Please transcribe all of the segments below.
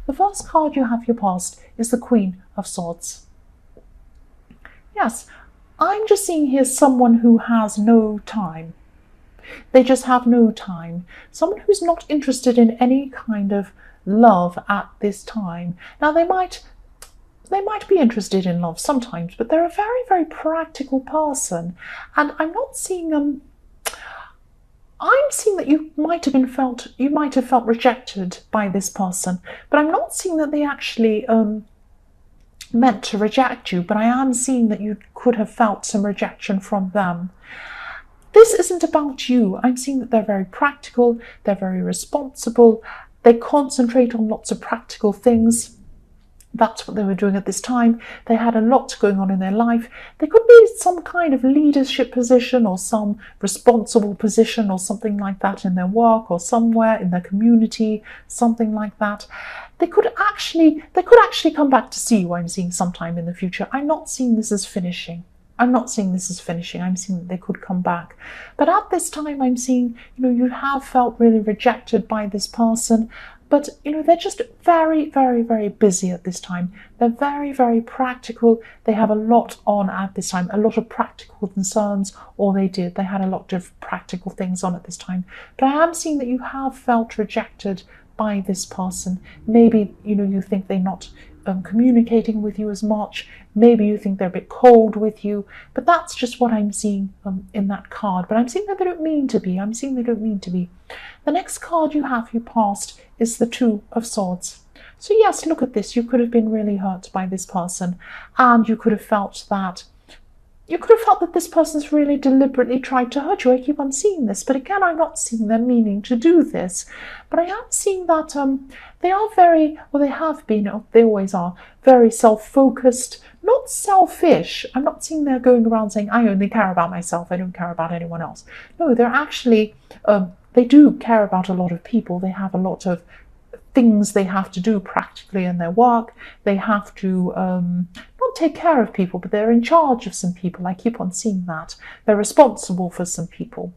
The first card you have your past is the Queen of Swords. Yes, I'm just seeing here someone who has no time. They just have no time. Someone who's not interested in any kind of love at this time. Now they might be interested in love sometimes, but they're a very, very practical person. And I'm not seeing I'm seeing that you might have felt rejected by this person, but I'm not seeing that they actually meant to reject you, but I am seeing that you could have felt some rejection from them. This isn't about you. I'm seeing that they're very practical, they're very responsible, they concentrate on lots of practical things. That's what they were doing at this time. They had a lot going on in their life. They could be some kind of leadership position or some responsible position or something like that in their work or somewhere in their community, something like that. They could actually come back to see you, I'm seeing, sometime in the future. I'm not seeing this as finishing. I'm seeing that they could come back. But at this time, I'm seeing, you have felt really rejected by this person. But, they're just very, very, very busy at this time. They're very, very practical. They have a lot on at this time, a lot of practical concerns, or they had a lot of practical things on at this time. But I am seeing that you have felt rejected by this person. Maybe, you think they're not communicating with you as much. Maybe you think they're a bit cold with you, but that's just what I'm seeing in that card. But I'm seeing that they don't mean to be. The next card you have your past is the Two of Swords. So yes, look at this. You could have been really hurt by this person, and you could have felt that this person's really deliberately tried to hurt you. I keep on seeing this, but again, I'm not seeing them meaning to do this. But I am seeing that they always are very self-focused, not selfish. I'm not seeing they're going around saying, I only care about myself, I don't care about anyone else. No, they're actually, they do care about a lot of people. They have a lot of things they have to do practically in their work. They have to not take care of people, but they're in charge of some people. I keep on seeing that. They're responsible for some people.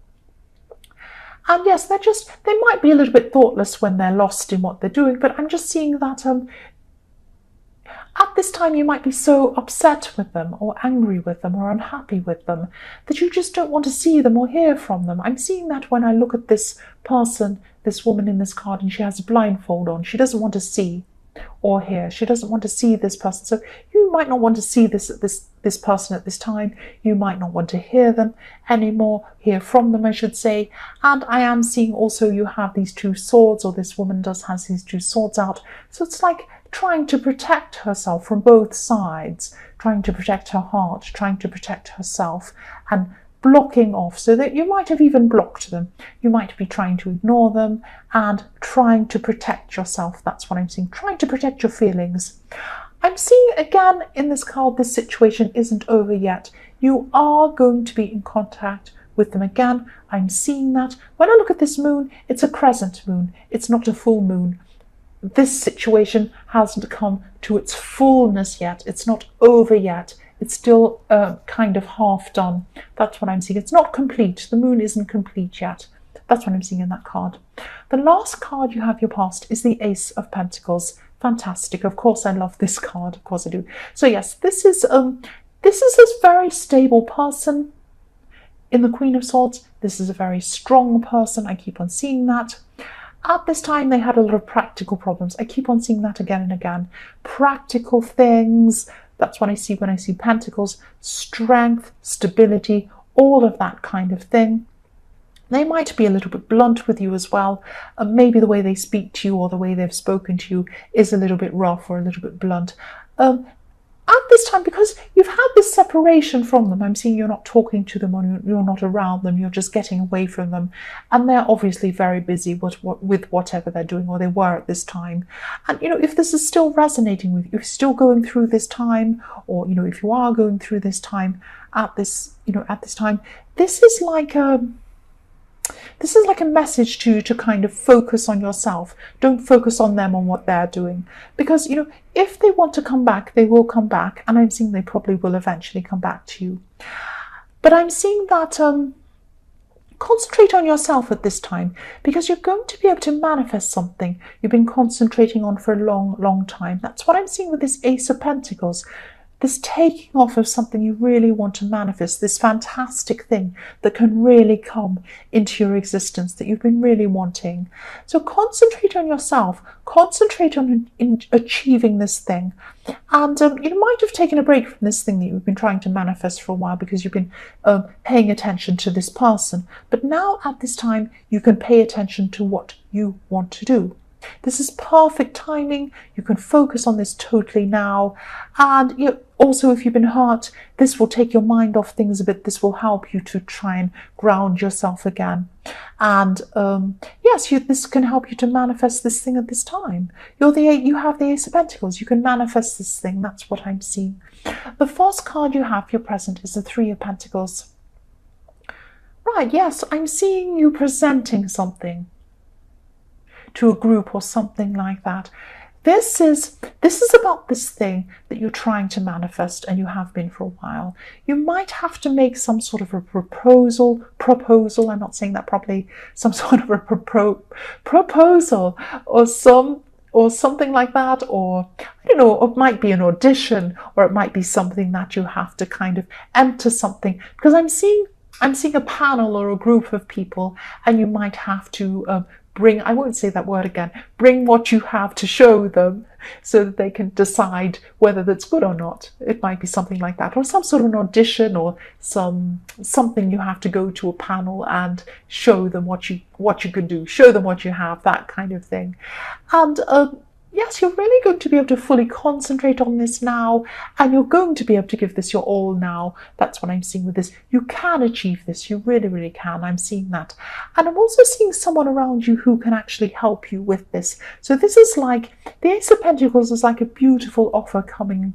And yes, they might be a little bit thoughtless when they're lost in what they're doing, but I'm just seeing that at this time you might be so upset with them or angry with them or unhappy with them that you just don't want to see them or hear from them. I'm seeing that when I look at this person, this woman in this card, and she has a blindfold on. She doesn't want to see or hear. She doesn't want to see this person. So you might not want to see this person at this time. You might not want to hear from them, I should say. And I am seeing also you have these two swords, or this woman has these two swords out. So it's like trying to protect herself from both sides, trying to protect her heart, trying to protect herself, and blocking off, so that you might have even blocked them. You might be trying to ignore them and trying to protect yourself. That's what I'm seeing, trying to protect your feelings. I'm seeing again in this card, this situation isn't over yet. You are going to be in contact with them again. I'm seeing that. When I look at this moon, it's a crescent moon. It's not a full moon. This situation hasn't come to its fullness yet. It's not over yet. It's still kind of half done. That's what I'm seeing. It's not complete. The moon isn't complete yet. That's what I'm seeing in that card. The last card you have your past is the Ace of Pentacles. Fantastic. Of course I love this card. Of course I do. So yes, this is this very stable person in the Queen of Swords. This is a very strong person. I keep on seeing that. At this time, they had a lot of practical problems. I keep on seeing that again and again. Practical things. That's what I see when I see pentacles. Strength, stability, all of that kind of thing. They might be a little bit blunt with you as well. Maybe the way they speak to you or the way they've spoken to you is a little bit rough or a little bit blunt. At this time, because you've had this separation from them, I'm seeing you're not talking to them or you're not around them, you're just getting away from them. And they're obviously very busy with whatever they're doing, or they were at this time. And, if this is still resonating with you, if you're still going through this time, or, if you are going through this time at this time, this is like a message to you to kind of focus on yourself. Don't focus on them, on what they're doing. Because, if they want to come back, they will come back. And I'm seeing they probably will eventually come back to you. But I'm seeing that Concentrate on yourself at this time, because you're going to be able to manifest something you've been concentrating on for a long time. That's what I'm seeing with this Ace of Pentacles. This taking off of something you really want to manifest, this fantastic thing that can really come into your existence that you've been really wanting. So concentrate on yourself, concentrate on achieving this thing. And you might have taken a break from this thing that you've been trying to manifest for a while because you've been paying attention to this person. But now at this time, you can pay attention to what you want to do. This is perfect timing. You can focus on this totally now. And also, if you've been hurt, this will take your mind off things a bit. This will help you to try and ground yourself again. And yes, this can help you to manifest this thing at this time. You have the Ace of Pentacles. You can manifest this thing. That's what I'm seeing. The first card you have for your present is the Three of Pentacles. Right, yes, I'm seeing you presenting something to a group or something like that. This is about this thing that you're trying to manifest, and you have been for a while. You might have to make some sort of a proposal, I'm not saying that properly, some sort of a proposal or something like that, or I don't know, it might be an audition, or it might be something that you have to kind of enter something, because I'm seeing a panel or a group of people, and you might have to bring, I won't say that word again, bring what you have to show them so that they can decide whether that's good or not. It might be something like that, or some sort of an audition, or something you have to go to a panel and show them what you can do, show them what you have, that kind of thing. And yes, you're really going to be able to fully concentrate on this now, and you're going to be able to give this your all now. That's what I'm seeing with this. You can achieve this. You really, really can. I'm seeing that. And I'm also seeing someone around you who can actually help you with this. So this is like, the Ace of Pentacles is like a beautiful offer coming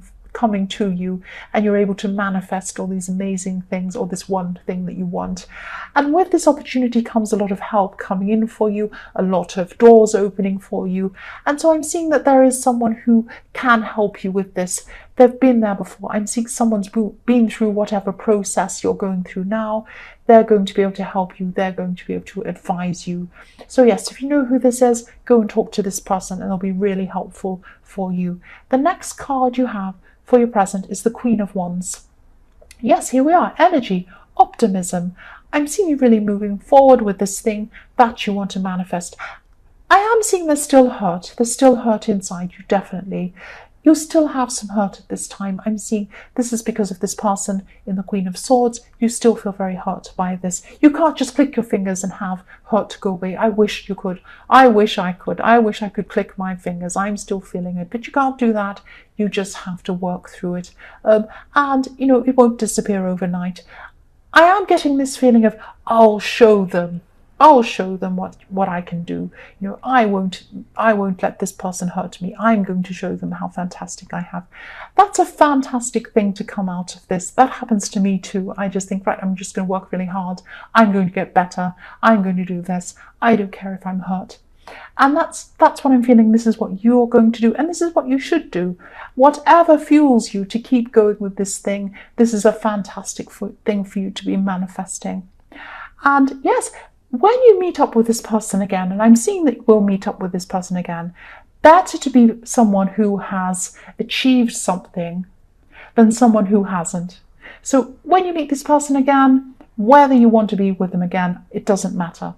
to you, and you're able to manifest all these amazing things, or this one thing that you want. And with this opportunity comes a lot of help coming in for you, a lot of doors opening for you. And so I'm seeing that there is someone who can help you with this. They've been there before. I'm seeing someone's been through whatever process you're going through now. They're going to be able to help you. They're going to be able to advise you. So yes, if you know who this is, go and talk to this person, and they'll be really helpful for you. The next card you have for your present is the Queen of Wands. Yes, here we are. Energy, optimism. I'm seeing you really moving forward with this thing that you want to manifest. I am seeing there's still hurt. There's still hurt inside you, definitely. You still have some hurt at this time. I'm seeing this is because of this person in the Queen of Swords. You still feel very hurt by this. You can't just click your fingers and have hurt go away. I wish you could. I wish I could. I wish I could click my fingers. I'm still feeling it, but you can't do that. You just have to work through it. And, it won't disappear overnight. I am getting this feeling of, I'll show them what I can do. I won't let this person hurt me. I'm going to show them how fantastic I have. That's a fantastic thing to come out of this. That happens to me too. I just think, right, I'm just going to work really hard. I'm going to get better. I'm going to do this. I don't care if I'm hurt. And that's what I'm feeling. This is what you're going to do, and this is what you should do. Whatever fuels you to keep going with this thing, this is a fantastic thing for you to be manifesting. And yes, when you meet up with this person again, and I'm seeing that you will meet up with this person again, better to be someone who has achieved something than someone who hasn't. So when you meet this person again, whether you want to be with them again, it doesn't matter.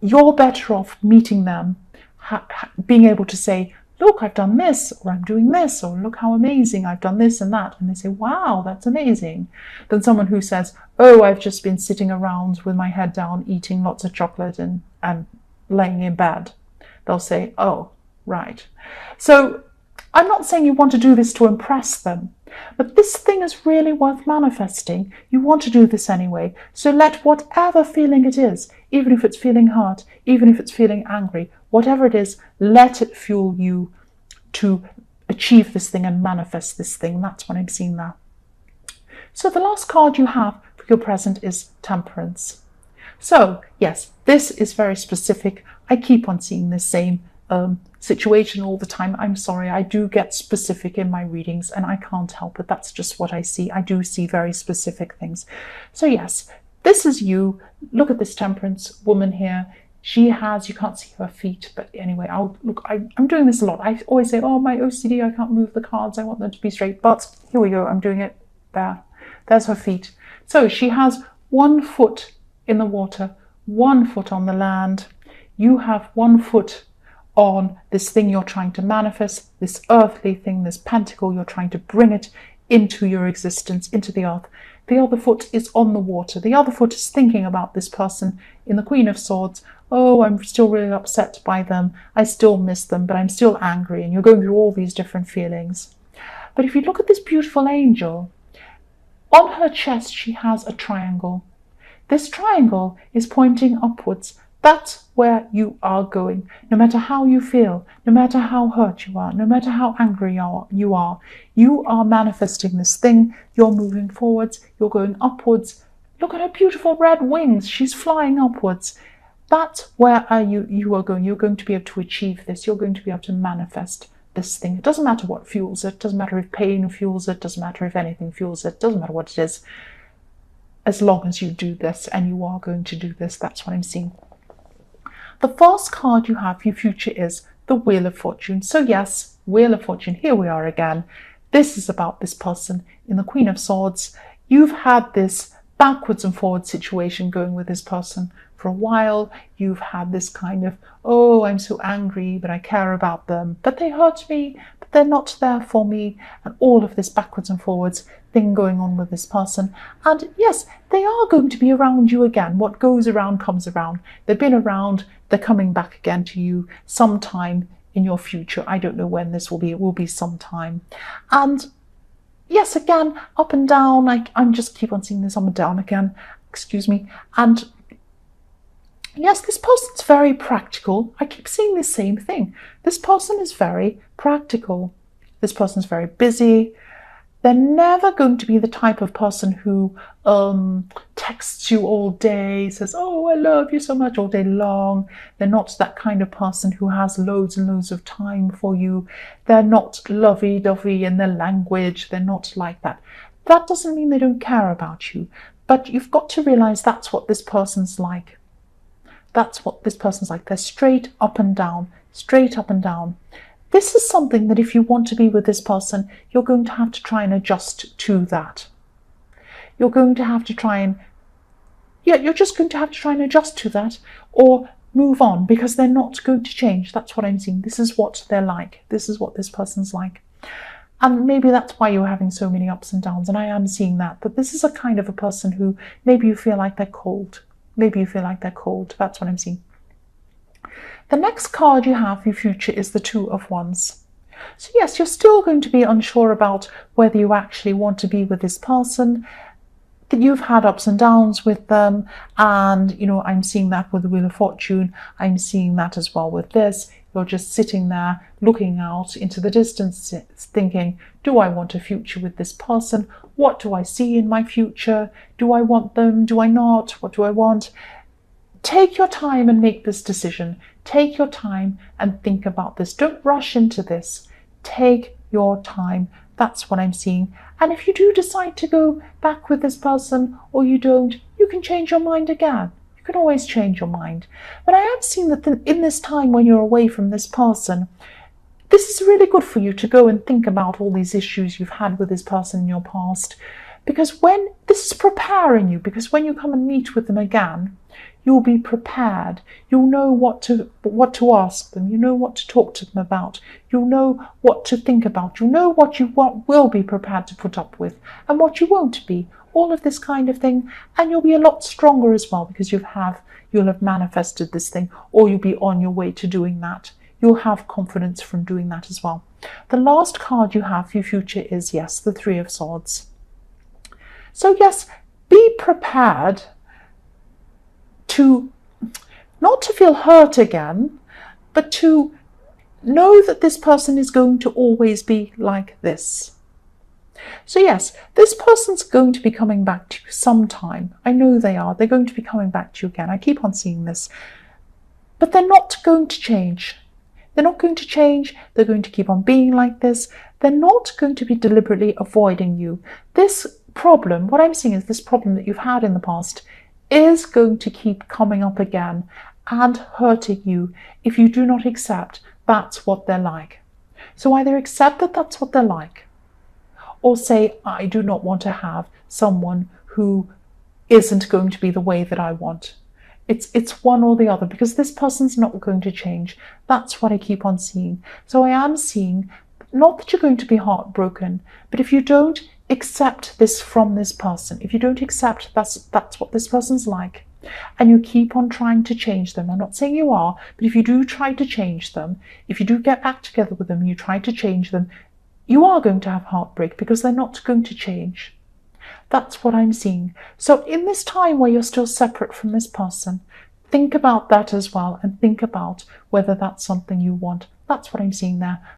You're better off meeting them, being able to say, look, I've done this, or I'm doing this, or look how amazing, I've done this and that. And they say, wow, that's amazing. Than someone who says, oh, I've just been sitting around with my head down, eating lots of chocolate and laying in bed. They'll say, oh, right. So I'm not saying you want to do this to impress them, but this thing is really worth manifesting. You want to do this anyway. So let whatever feeling it is, even if it's feeling hurt, even if it's feeling angry, whatever it is, let it fuel you to achieve this thing and manifest this thing. That's what I'm seeing now. So the last card you have for your present is Temperance. So yes, this is very specific. I keep on seeing the same situation all the time. I'm sorry, I do get specific in my readings, and I can't help it. That's just what I see. I do see very specific things. So yes, this is you. Look at this Temperance woman here. She has, you can't see her feet, but anyway, I'm doing this a lot. I always say, oh, my OCD, I can't move the cards. I want them to be straight. But here we go. I'm doing it there. There's her feet. So she has 1 foot in the water, 1 foot on the land. You have 1 foot on this thing you're trying to manifest, this earthly thing, this pentacle. You're trying to bring it into your existence, into the earth. The other foot is on the water. The other foot is thinking about this person in the Queen of Swords. Oh, I'm still really upset by them. I still miss them, but I'm still angry. And you're going through all these different feelings. But if you look at this beautiful angel, on her chest, she has a triangle. This triangle is pointing upwards. That's where you are going. No matter how you feel, no matter how hurt you are, no matter how angry you are manifesting this thing. You're moving forwards. You're going upwards. Look at her beautiful red wings. She's flying upwards. That's where you are going. You're going to be able to achieve this. You're going to be able to manifest this thing. It doesn't matter what fuels it. It doesn't matter if pain fuels it. It doesn't matter if anything fuels it. It doesn't matter what it is. As long as you do this, and you are going to do this, that's what I'm seeing. The first card you have for your future is the Wheel of Fortune. So yes, Wheel of Fortune, here we are again. This is about this person in the Queen of Swords. You've had this backwards and forwards situation going with this person for a while. You've had this kind of, oh, I'm so angry, but I care about them, but they hurt me, but they're not there for me, and all of this backwards and forwards thing going on with this person. And yes, they are going to be around you again. What goes around comes around. They've been around, they're coming back again to you sometime in your future. I don't know when this will be. It will be sometime. And yes, again, up and down. I'm just keep on seeing this up and down again. Excuse me. And yes, this person's very practical. I keep seeing the same thing. This person is very practical. This person's very busy. They're never going to be the type of person who texts you all day, says, oh, I love you so much all day long. They're not that kind of person who has loads and loads of time for you. They're not lovey-dovey in their language. They're not like that. That doesn't mean they don't care about you, but you've got to realize that's what this person's like. That's what this person's like. They're straight up and down, straight up and down. This is something that if you want to be with this person, you're going to have to try and adjust to that. You're going to have to try and, you're just going to have to try and adjust to that or move on, because they're not going to change. That's what I'm seeing. This is what they're like. This is what this person's like. And maybe that's why you're having so many ups and downs. And I am seeing that. But this is a kind of a person who maybe you feel like they're cold. Maybe you feel like they're cold. That's what I'm seeing. The next card you have for your future is the Two of Wands. So yes, you're still going to be unsure about whether you actually want to be with this person. You've had ups and downs with them, and I'm seeing that with the Wheel of Fortune. I'm seeing that as well with this. You're just sitting there looking out into the distance thinking, do I want a future with this person? What do I see in my future? Do I want them? Do I not? What do I want? Take your time and make this decision. Take your time and think about this. Don't rush into this. Take your time. That's what I'm seeing. And if you do decide to go back with this person or you don't, you can change your mind again. You can always change your mind. But I am seeing that in this time when you're away from this person, this is really good for you to go and think about all these issues you've had with this person in your past. Because when this is preparing you, because when you come and meet with them again, you'll be prepared. You'll know what to ask them. You know what to talk to them about. You'll know what to think about. You'll know what you will be prepared to put up with and what you won't be. All of this kind of thing. And you'll be a lot stronger as well, because you'll have manifested this thing, or you'll be on your way to doing that. You'll have confidence from doing that as well. The last card you have for your future is, yes, the Three of Swords. So yes, be prepared to not to feel hurt again, but to know that this person is going to always be like this. So yes, this person's going to be coming back to you sometime. I know they are. They're going to be coming back to you again. I keep on seeing this. But they're not going to change. They're not going to change. They're going to keep on being like this. They're not going to be deliberately avoiding you. This problem, what I'm seeing is this problem that you've had in the past, is going to keep coming up again and hurting you if you do not accept that's what they're like. So either accept that that's what they're like, or say, I do not want to have someone who isn't going to be the way that I want. It's one or the other, because this person's not going to change. That's what I keep on seeing. So I am seeing, not that you're going to be heartbroken, but if you don't accept this from this person, if you don't accept that's what this person's like, and you keep on trying to change them, I'm not saying you are, but if you do try to change them, if you do get back together with them and you try to change them, you are going to have heartbreak because they're not going to change. That's what I'm seeing. So in this time where you're still separate from this person, think about that as well, and think about whether that's something you want. That's what I'm seeing there.